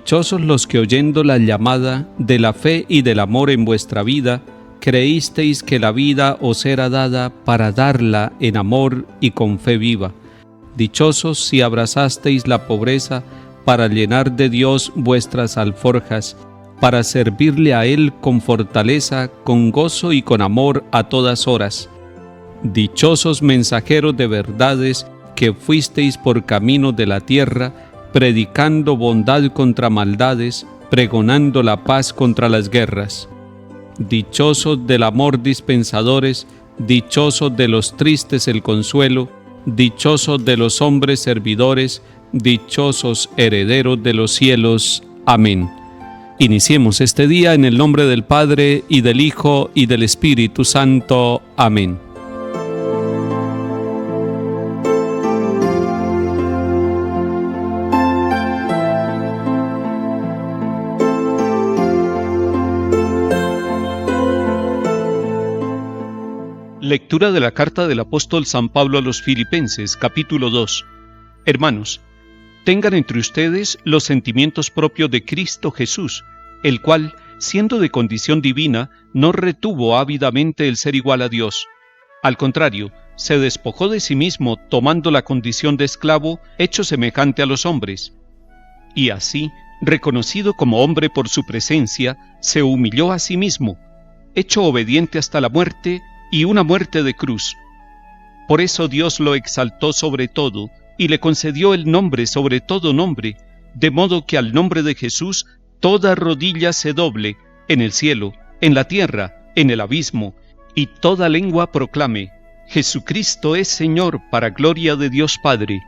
Dichosos los que oyendo la llamada de la fe y del amor en vuestra vida, creísteis que la vida os era dada para darla en amor y con fe viva. Dichosos si abrazasteis la pobreza para llenar de Dios vuestras alforjas, para servirle a Él con fortaleza, con gozo y con amor a todas horas. Dichosos mensajeros de verdades que fuisteis por camino de la tierra, predicando bondad contra maldades, pregonando la paz contra las guerras. Dichosos del amor dispensadores, dichosos de los tristes el consuelo, dichosos de los hombres servidores, dichosos herederos de los cielos. Amén. Iniciemos este día en el nombre del Padre, y del Hijo, y del Espíritu Santo. Amén. Lectura de la carta del apóstol San Pablo a los Filipenses, capítulo 2. Hermanos, tengan entre ustedes los sentimientos propios de Cristo Jesús, el cual, siendo de condición divina, no retuvo ávidamente el ser igual a Dios. Al contrario, se despojó de sí mismo, tomando la condición de esclavo, hecho semejante a los hombres. Y así, reconocido como hombre por su presencia, se humilló a sí mismo, hecho obediente hasta la muerte, y una muerte de cruz. Por eso Dios lo exaltó sobre todo, y le concedió el nombre sobre todo nombre, de modo que al nombre de Jesús toda rodilla se doble, en el cielo, en la tierra, en el abismo, y toda lengua proclame: Jesucristo es Señor, para gloria de Dios Padre.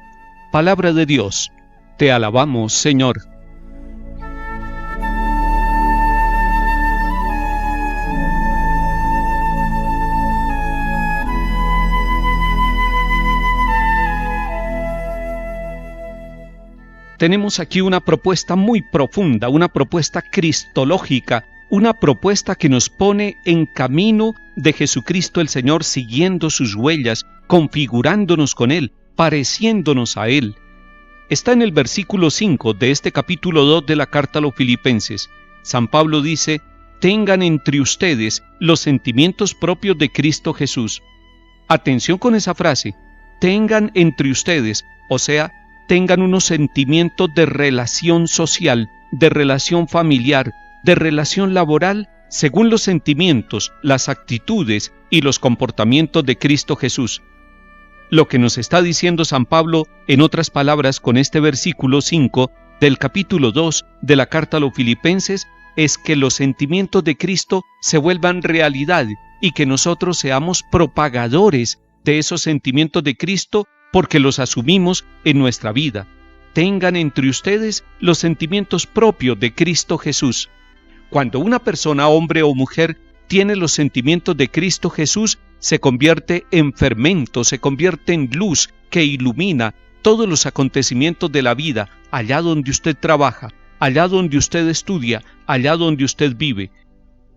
Palabra de Dios. Te alabamos, Señor. Tenemos aquí una propuesta muy profunda, una propuesta cristológica, una propuesta que nos pone en camino de Jesucristo el Señor, siguiendo sus huellas, configurándonos con Él, pareciéndonos a Él. Está en el versículo 5 de este capítulo 2 de la carta a los Filipenses. San Pablo dice: tengan entre ustedes los sentimientos propios de Cristo Jesús. Atención con esa frase, tengan entre ustedes, o sea, tengan unos sentimientos de relación social, de relación familiar, de relación laboral, según los sentimientos, las actitudes y los comportamientos de Cristo Jesús. Lo que nos está diciendo San Pablo, en otras palabras, con este versículo 5 del capítulo 2 de la carta a los Filipenses, es que los sentimientos de Cristo se vuelvan realidad y que nosotros seamos propagadores de esos sentimientos de Cristo, porque los asumimos en nuestra vida. Tengan entre ustedes los sentimientos propios de Cristo Jesús. Cuando una persona, hombre o mujer, tiene los sentimientos de Cristo Jesús, se convierte en fermento, se convierte en luz que ilumina todos los acontecimientos de la vida, allá donde usted trabaja, allá donde usted estudia, allá donde usted vive.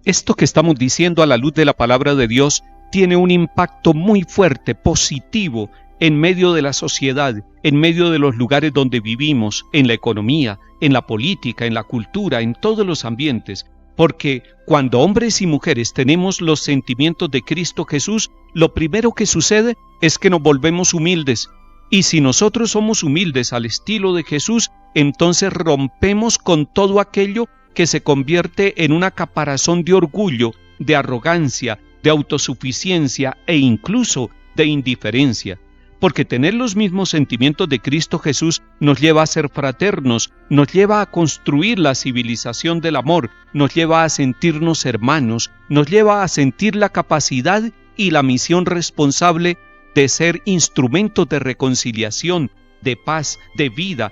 Esto que estamos diciendo a la luz de la palabra de Dios tiene un impacto muy fuerte, positivo, en medio de la sociedad, en medio de los lugares donde vivimos, en la economía, en la política, en la cultura, en todos los ambientes, porque cuando hombres y mujeres tenemos los sentimientos de Cristo Jesús, lo primero que sucede es que nos volvemos humildes, y si nosotros somos humildes al estilo de Jesús, entonces rompemos con todo aquello que se convierte en una caparazón de orgullo, de arrogancia, de autosuficiencia e incluso de indiferencia. Porque tener los mismos sentimientos de Cristo Jesús nos lleva a ser fraternos, nos lleva a construir la civilización del amor, nos lleva a sentirnos hermanos, nos lleva a sentir la capacidad y la misión responsable de ser instrumentos de reconciliación, de paz, de vida,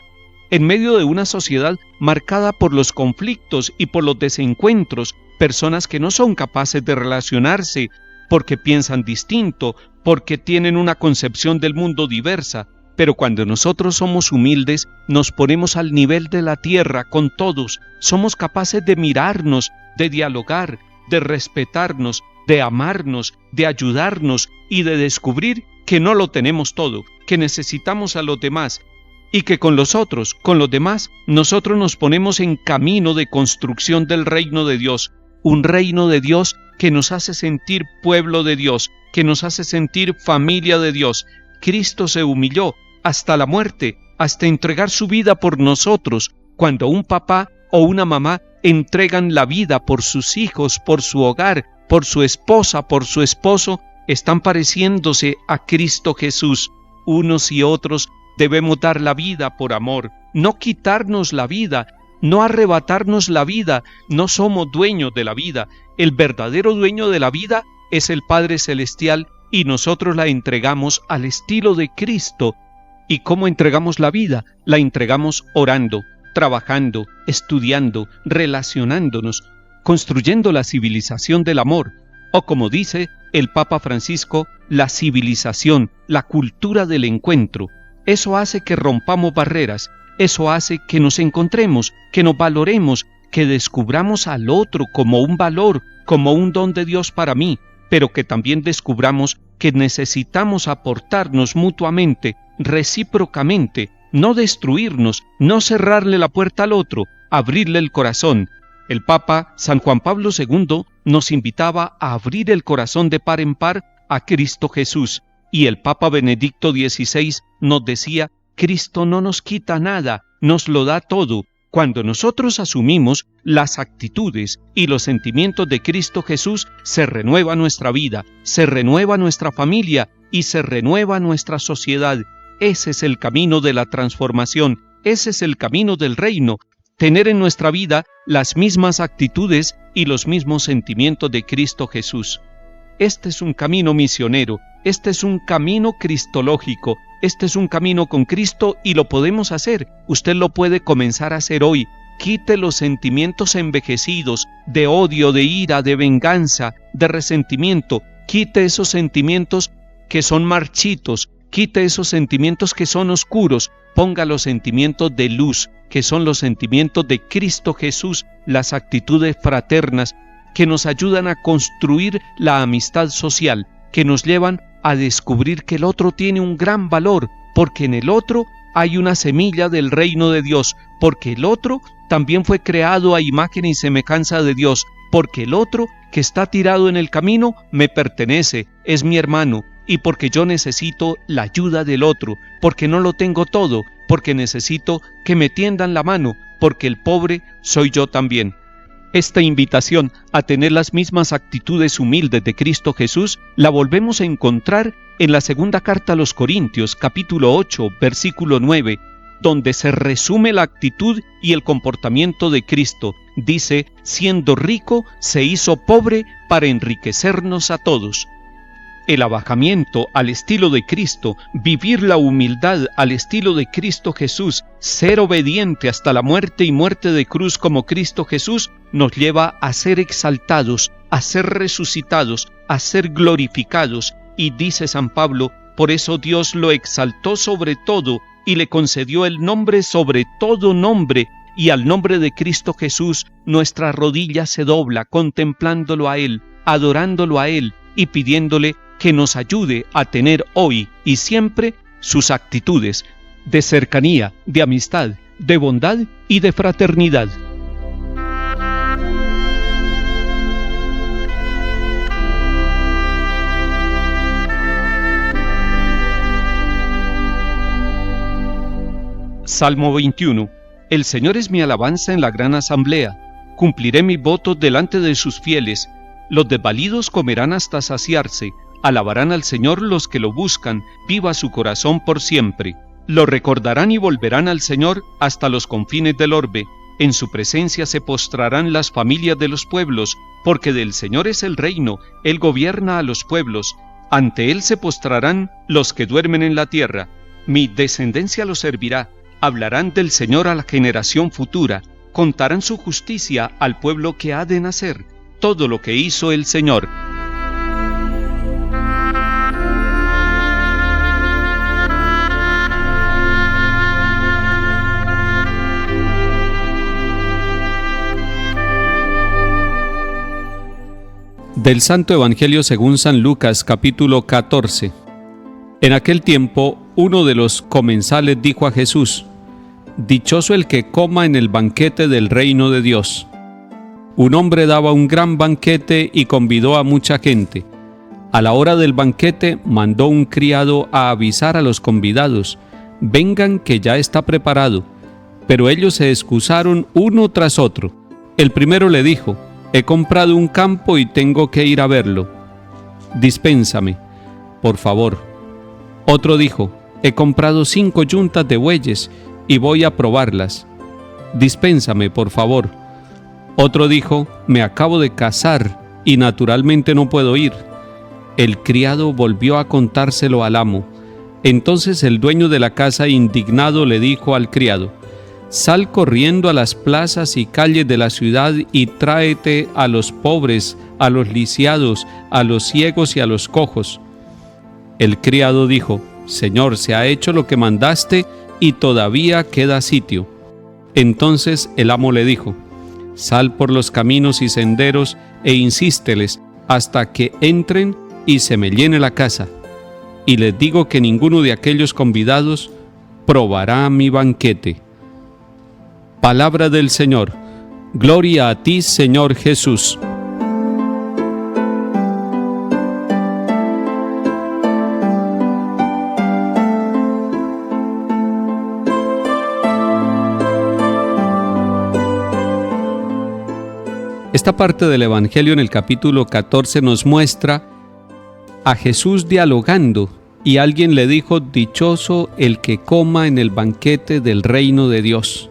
en medio de una sociedad marcada por los conflictos y por los desencuentros, personas que no son capaces de relacionarse, porque piensan distinto, porque tienen una concepción del mundo diversa, pero cuando nosotros somos humildes, nos ponemos al nivel de la tierra con todos, somos capaces de mirarnos, de dialogar, de respetarnos, de amarnos, de ayudarnos y de descubrir que no lo tenemos todo, que necesitamos a los demás. y que con los otros, con los demás, nosotros nos ponemos en camino de construcción del reino de Dios, un reino de Dios que nos hace sentir pueblo de Dios, que nos hace sentir familia de Dios. Cristo se humilló hasta la muerte, hasta entregar su vida por nosotros. Cuando un papá o una mamá entregan la vida por sus hijos, por su hogar, por su esposa, por su esposo, están pareciéndose a Cristo Jesús. Unos y otros debemos dar la vida por amor, no quitarnos la vida, no arrebatarnos la vida. No somos dueños de la vida. El verdadero dueño de la vida es el Padre Celestial y nosotros la entregamos al estilo de Cristo. ¿Y cómo entregamos la vida? La entregamos orando, trabajando, estudiando, relacionándonos, construyendo la civilización del amor, o como dice el Papa Francisco, la civilización, la cultura del encuentro. Eso hace que rompamos barreras, eso hace que nos encontremos, que nos valoremos, que descubramos al otro como un valor, como un don de Dios para mí, pero que también descubramos que necesitamos aportarnos mutuamente, recíprocamente, no destruirnos, no cerrarle la puerta al otro, abrirle el corazón. El Papa San Juan Pablo II nos invitaba a abrir el corazón de par en par a Cristo Jesús, y el Papa Benedicto XVI nos decía: Cristo no nos quita nada, nos lo da todo. Cuando nosotros asumimos las actitudes y los sentimientos de Cristo Jesús, se renueva nuestra vida, se renueva nuestra familia y se renueva nuestra sociedad. Ese es el camino de la transformación, ese es el camino del reino, tener en nuestra vida las mismas actitudes y los mismos sentimientos de Cristo Jesús. Este es un camino misionero, este es un camino cristológico, este es un camino con Cristo y lo podemos hacer. Usted lo puede comenzar a hacer hoy. Quite los sentimientos envejecidos de odio, de ira, de venganza, de resentimiento. Quite esos sentimientos que son marchitos, quite esos sentimientos que son oscuros, ponga los sentimientos de luz, que son los sentimientos de Cristo Jesús, las actitudes fraternas que nos ayudan a construir la amistad social, que nos llevan a descubrir que el otro tiene un gran valor, porque en el otro hay una semilla del reino de Dios, porque el otro también fue creado a imagen y semejanza de Dios, porque el otro que está tirado en el camino me pertenece, es mi hermano, y porque yo necesito la ayuda del otro, porque no lo tengo todo, porque necesito que me tiendan la mano, porque el pobre soy yo también. Esta invitación a tener las mismas actitudes humildes de Cristo Jesús la volvemos a encontrar en la segunda carta a los Corintios, capítulo 8, versículo 9, donde se resume la actitud y el comportamiento de Cristo. Dice: siendo rico, se hizo pobre para enriquecernos a todos. El abajamiento al estilo de Cristo, vivir la humildad al estilo de Cristo Jesús, ser obediente hasta la muerte y muerte de cruz como Cristo Jesús, nos lleva a ser exaltados, a ser resucitados, a ser glorificados. Y dice San Pablo: por eso Dios lo exaltó sobre todo y le concedió el nombre sobre todo nombre, y al nombre de Cristo Jesús nuestra rodilla se dobla contemplándolo a Él, adorándolo a Él y pidiéndole que nos ayude a tener hoy y siempre sus actitudes de cercanía, de amistad, de bondad y de fraternidad. Salmo 21. El Señor es mi alabanza en la gran asamblea. Cumpliré mis votos delante de sus fieles. Los desvalidos comerán hasta saciarse. Alabarán al Señor los que lo buscan, viva su corazón por siempre. Lo recordarán y volverán al Señor hasta los confines del orbe. En su presencia se postrarán las familias de los pueblos, porque del Señor es el reino, Él gobierna a los pueblos. Ante Él se postrarán los que duermen en la tierra. Mi descendencia lo servirá. Hablarán del Señor a la generación futura. Contarán su justicia al pueblo que ha de nacer. Todo lo que hizo el Señor. Del Santo Evangelio según San Lucas, capítulo 14. En aquel tiempo, uno de los comensales dijo a Jesús: «Dichoso el que coma en el banquete del reino de Dios». Un hombre daba un gran banquete y convidó a mucha gente. A la hora del banquete mandó un criado a avisar a los convidados: «Vengan, que ya está preparado». Pero ellos se excusaron uno tras otro. El primero le dijo: «He comprado un campo y tengo que ir a verlo. Dispénsame, por favor». Otro dijo: «He comprado 5 yuntas de bueyes y voy a probarlas. Dispénsame, por favor». Otro dijo: «Me acabo de casar y naturalmente no puedo ir». El criado volvió a contárselo al amo. Entonces el dueño de la casa, indignado, le dijo al criado: «Sal corriendo a las plazas y calles de la ciudad y tráete a los pobres, a los lisiados, a los ciegos y a los cojos». El criado dijo: «Señor, se ha hecho lo que mandaste y todavía queda sitio». Entonces el amo le dijo: «Sal por los caminos y senderos e insísteles hasta que entren y se me llene la casa. Y les digo que ninguno de aquellos convidados probará mi banquete». Palabra del Señor. Gloria a ti, Señor Jesús. Esta parte del Evangelio en el capítulo 14 nos muestra a Jesús dialogando, y alguien le dijo: «Dichoso el que coma en el banquete del reino de Dios».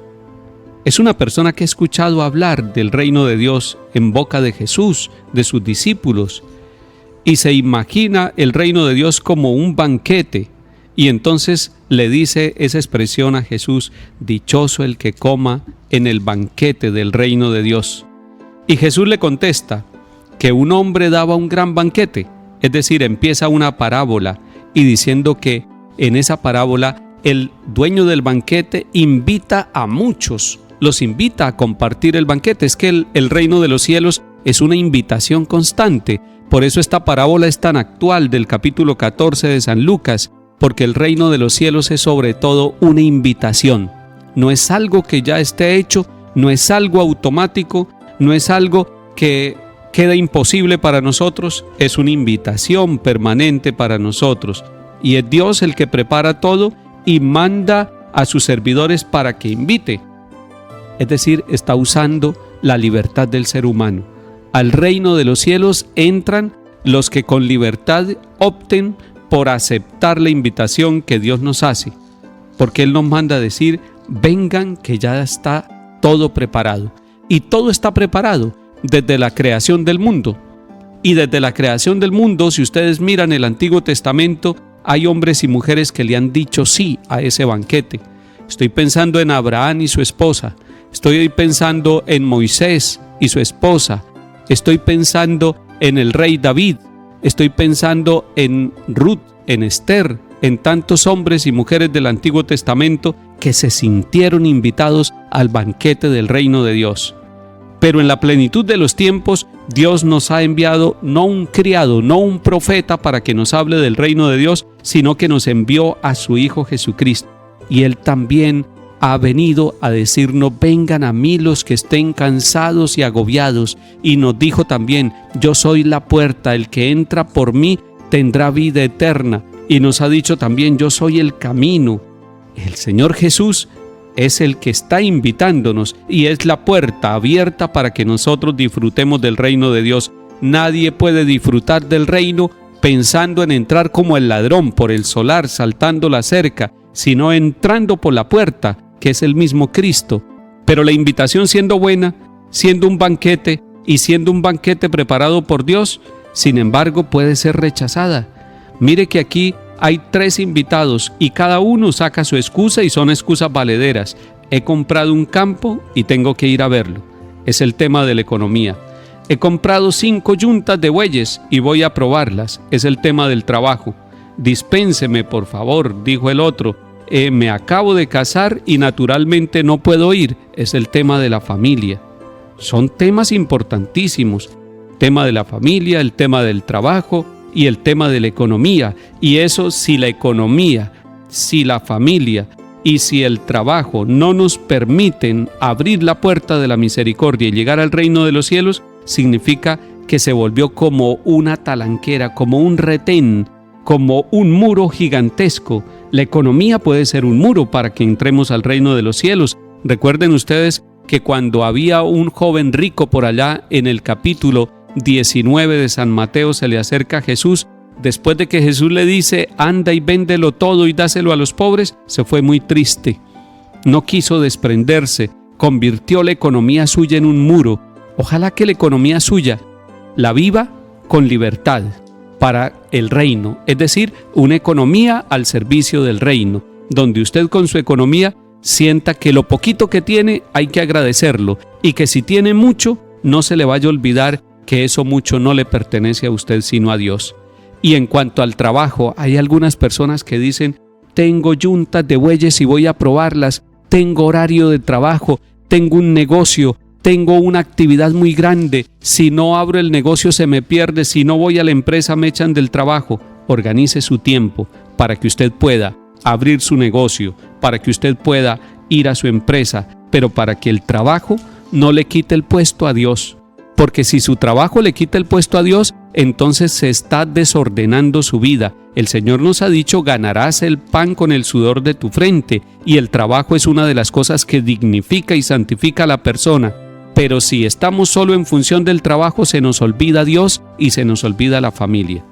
Es una persona que ha escuchado hablar del reino de Dios en boca de Jesús, de sus discípulos, y se imagina el reino de Dios como un banquete, y entonces le dice esa expresión a Jesús: «Dichoso el que coma en el banquete del reino de Dios». Y Jesús le contesta que un hombre daba un gran banquete, es decir, empieza una parábola y diciendo que en esa parábola el dueño del banquete invita a muchos, los invita a compartir el banquete. Es que el reino de los cielos es una invitación constante. Por eso esta parábola es tan actual del capítulo 14 de San Lucas, porque el reino de los cielos es sobre todo una invitación. No es algo que ya esté hecho, no es algo automático, no es algo que queda imposible para nosotros, es una invitación permanente para nosotros. Y es Dios el que prepara todo y manda a sus servidores para que invite. Es decir, está usando la libertad del ser humano. Al reino de los cielos entran los que con libertad opten por aceptar la invitación que Dios nos hace, porque Él nos manda a decir: vengan, que ya está todo preparado. Y todo está preparado desde la creación del mundo. Y desde la creación del mundo, si ustedes miran el Antiguo Testamento, hay hombres y mujeres que le han dicho sí a ese banquete. Estoy pensando en Abraham y su esposa. Estoy pensando en Moisés y su esposa. Estoy pensando en el rey David. Estoy pensando en Ruth, en Esther, en tantos hombres y mujeres del Antiguo Testamento que se sintieron invitados al banquete del reino de Dios. Pero en la plenitud de los tiempos, Dios nos ha enviado no un criado, no un profeta para que nos hable del reino de Dios, sino que nos envió a su Hijo Jesucristo. Y Él también ha venido a decirnos: vengan a mí los que estén cansados y agobiados. Y nos dijo también: yo soy la puerta, el que entra por mí tendrá vida eterna. Y nos ha dicho también: yo soy el camino. El Señor Jesús es el que está invitándonos y es la puerta abierta para que nosotros disfrutemos del reino de Dios. Nadie puede disfrutar del reino pensando en entrar como el ladrón por el solar, saltando la cerca, sino entrando por la puerta, que es el mismo Cristo. Pero la invitación, siendo buena, siendo un banquete y siendo un banquete preparado por Dios, sin embargo puede ser rechazada. Mire que aquí hay 3 invitados y cada uno saca su excusa, y son excusas valederas. He comprado un campo y tengo que ir a verlo. Es el tema de la economía. He comprado 5 yuntas de bueyes y voy a probarlas. Es el tema del trabajo. Dispénseme, por favor, dijo el otro. Me acabo de casar y naturalmente no puedo ir. Es el tema de la familia. Son temas importantísimos. El tema de la familia, el tema del trabajo y el tema de la economía. Y eso, si la economía, si la familia y si el trabajo no nos permiten abrir la puerta de la misericordia y llegar al reino de los cielos, significa que se volvió como una talanquera, como un retén, como un muro gigantesco. La economía puede ser un muro para que entremos al reino de los cielos. Recuerden ustedes que cuando había un joven rico por allá en el capítulo 19 de San Mateo, se le acerca a Jesús. Después de que Jesús le dice, anda y véndelo todo y dáselo a los pobres, se fue muy triste. No quiso desprenderse, convirtió la economía suya en un muro. Ojalá que la economía suya la viva con libertad para el reino, es decir, una economía al servicio del reino, donde usted con su economía sienta que lo poquito que tiene hay que agradecerlo y que si tiene mucho, no se le vaya a olvidar que eso mucho no le pertenece a usted sino a Dios. Y en cuanto al trabajo, hay algunas personas que dicen, tengo yuntas de bueyes y voy a probarlas, tengo horario de trabajo, tengo un negocio, tengo una actividad muy grande, si no abro el negocio se me pierde, si no voy a la empresa me echan del trabajo. Organice su tiempo para que usted pueda abrir su negocio, para que usted pueda ir a su empresa, pero para que el trabajo no le quite el puesto a Dios. Porque si su trabajo le quita el puesto a Dios, entonces se está desordenando su vida. El Señor nos ha dicho, ganarás el pan con el sudor de tu frente, y el trabajo es una de las cosas que dignifica y santifica a la persona. Pero si estamos solo en función del trabajo, se nos olvida Dios y se nos olvida la familia.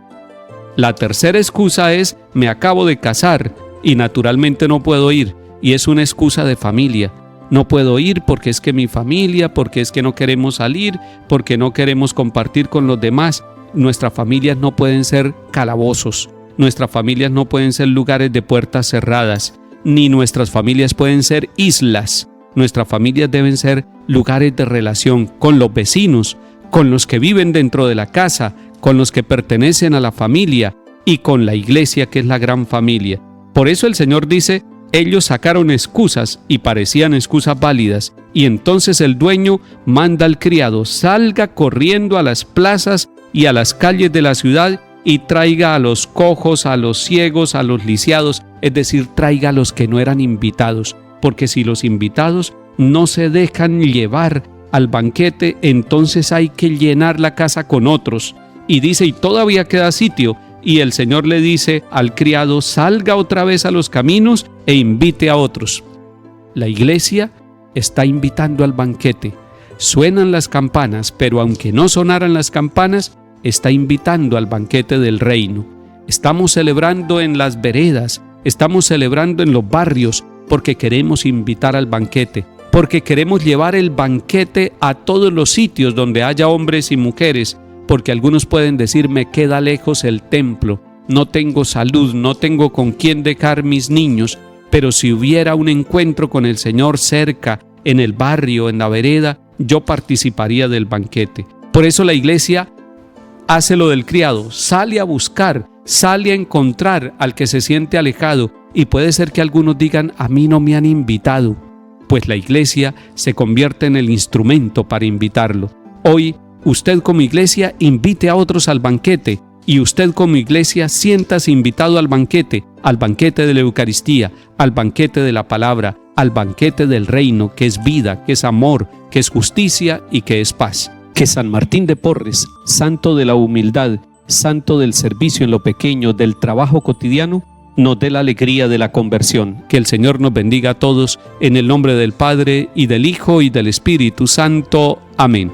La tercera excusa es, me acabo de casar y naturalmente no puedo ir, y es una excusa de familia. No puedo ir porque es que mi familia, porque es que no queremos salir, porque no queremos compartir con los demás. Nuestras familias no pueden ser calabozos, nuestras familias no pueden ser lugares de puertas cerradas, ni nuestras familias pueden ser islas. Nuestras familias deben ser lugares de relación con los vecinos, con los que viven dentro de la casa, con los que pertenecen a la familia y con la iglesia, que es la gran familia. Por eso el Señor dice, ellos sacaron excusas y parecían excusas válidas, y entonces el dueño manda al criado, salga corriendo a las plazas y a las calles de la ciudad y traiga a los cojos, a los ciegos, a los lisiados, es decir, traiga a los que no eran invitados, porque si los invitados no se dejan llevar al banquete, entonces hay que llenar la casa con otros. Y dice, y todavía queda sitio. Y el Señor le dice al criado, salga otra vez a los caminos e invite a otros. La iglesia está invitando al banquete. Suenan las campanas, pero aunque no sonaran las campanas, está invitando al banquete del reino. Estamos celebrando en las veredas, estamos celebrando en los barrios, porque queremos invitar al banquete, porque queremos llevar el banquete a todos los sitios donde haya hombres y mujeres, porque algunos pueden decir, me queda lejos el templo, no tengo salud, no tengo con quién dejar mis niños, pero si hubiera un encuentro con el Señor cerca, en el barrio, en la vereda, yo participaría del banquete. Por eso la iglesia hace lo del criado, sale a buscar, sale a encontrar al que se siente alejado, y puede ser que algunos digan, a mí no me han invitado. Pues la iglesia se convierte en el instrumento para invitarlo. Hoy, usted como iglesia invite a otros al banquete, y usted como iglesia siéntase invitado al banquete de la Eucaristía, al banquete de la palabra, al banquete del reino, que es vida, que es amor, que es justicia y que es paz. Que San Martín de Porres, santo de la humildad, santo del servicio en lo pequeño, del trabajo cotidiano, nos dé la alegría de la conversión. Que el Señor nos bendiga a todos, en el nombre del Padre, y del Hijo, y del Espíritu Santo. Amén.